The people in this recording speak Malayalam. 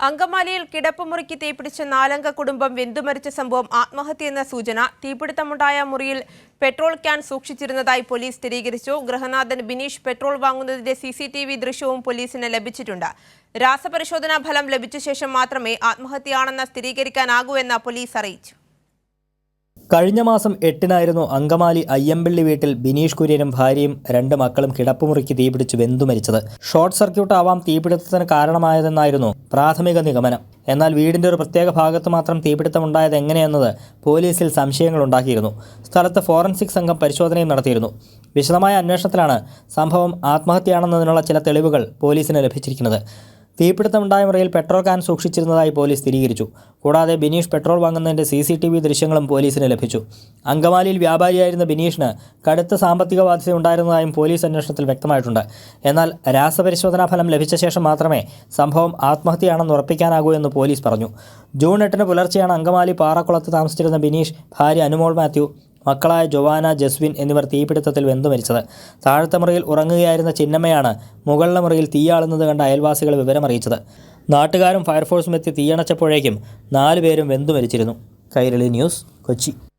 അങ്കമാലിയിൽ കിടപ്പുമുറിക്ക് തീപിടിച്ച 4 കുടുംബം വെന്തുമരിച്ച സംഭവം ആത്മഹത്യയെന്ന സൂചന. തീപിടുത്തമുണ്ടായ മുറിയിൽ പെട്രോൾ ക്യാൻ സൂക്ഷിച്ചിരുന്നതായി പോലീസ് സ്ഥിരീകരിച്ചു. ഗൃഹനാഥൻ ബിനീഷ് പെട്രോൾ വാങ്ങുന്നതിന്റെ CCTV ദൃശ്യവും പോലീസിന് ലഭിച്ചിട്ടുണ്ട്. രാസപരിശോധനാ ഫലം ലഭിച്ച ശേഷം മാത്രമേ ആത്മഹത്യയാണെന്ന് സ്ഥിരീകരിക്കാനാകൂ എന്ന് പോലീസ് അറിയിച്ചു. കഴിഞ്ഞ മാസം 8-നായിരുന്നു അങ്കമാലി അയ്യമ്പള്ളി വീട്ടിൽ ബിനീഷ് കുര്യനും ഭാര്യയും 2 മക്കളും കിടപ്പുമുറിക്ക് തീപിടിച്ച് വെന്തുമരിച്ചത്. ഷോർട്ട് സർക്യൂട്ട് ആവാം തീപിടുത്തത്തിന് കാരണമായതെന്നായിരുന്നു പ്രാഥമിക നിഗമനം. എന്നാൽ വീടിന്റെ ഒരു പ്രത്യേക ഭാഗത്ത് മാത്രം തീപിടുത്തമുണ്ടായത് എങ്ങനെയെന്നത് പോലീസിൽ സംശയങ്ങളുണ്ടാക്കിയിരുന്നു. സ്ഥലത്ത് ഫോറൻസിക് സംഘം പരിശോധനയും നടത്തിയിരുന്നു. വിശദമായ അന്വേഷണത്തിലാണ് സംഭവം ആത്മഹത്യയാണെന്നതിനുള്ള ചില തെളിവുകൾ പോലീസിന് ലഭിച്ചിരിക്കുന്നത്. തീപിടുത്തമുണ്ടായ മുറിയിൽ പെട്രോൾ ക്യാൻ സൂക്ഷിച്ചിരുന്നതായി പോലീസ് സ്ഥിരീകരിച്ചു. കൂടാതെ ബിനീഷ് പെട്രോൾ വാങ്ങുന്നതിന്റെ CCTV ദൃശ്യങ്ങളും പോലീസിന് ലഭിച്ചു. അങ്കമാലിയിൽ വ്യാപാരിയായിരുന്ന ബിനീഷിന് കടുത്ത സാമ്പത്തിക ബാധ്യത ഉണ്ടായിരുന്നതായും പോലീസ് അന്വേഷണത്തിൽ വ്യക്തമായിട്ടുണ്ട്. എന്നാൽ രാസപരിശോധനാ ഫലം ലഭിച്ച ശേഷം മാത്രമേ സംഭവം ആത്മഹത്യയാണെന്ന് ഉറപ്പിക്കാനാകൂ എന്ന് പോലീസ് പറഞ്ഞു. ജൂൺ 8 പുലർച്ചെയാണ് അങ്കമാലി പാറക്കുളത്ത് താമസിച്ചിരുന്ന ബിനീഷ്, ഭാര്യ അനുമോൾ മാത്യു, മക്കളായ ജോവാന, ജസ്വിൻ എന്നിവർ തീപിടുത്തത്തിൽ വെന്തുമരിച്ചത്. താഴത്തെ മുറിയിൽ ഉറങ്ങുകയായിരുന്ന ചിന്നമ്മയാണ് മുകളിലെ മുറിയിൽ തീയാളുന്നത് കണ്ട അയൽവാസികൾ വിവരമറിയിച്ചത്. നാട്ടുകാരും ഫയർഫോഴ്സും എത്തി തീയണച്ചപ്പോഴേക്കും 4 പേരും വെന്തുമരിച്ചിരുന്നു. കൈരളി ന്യൂസ്, കൊച്ചി.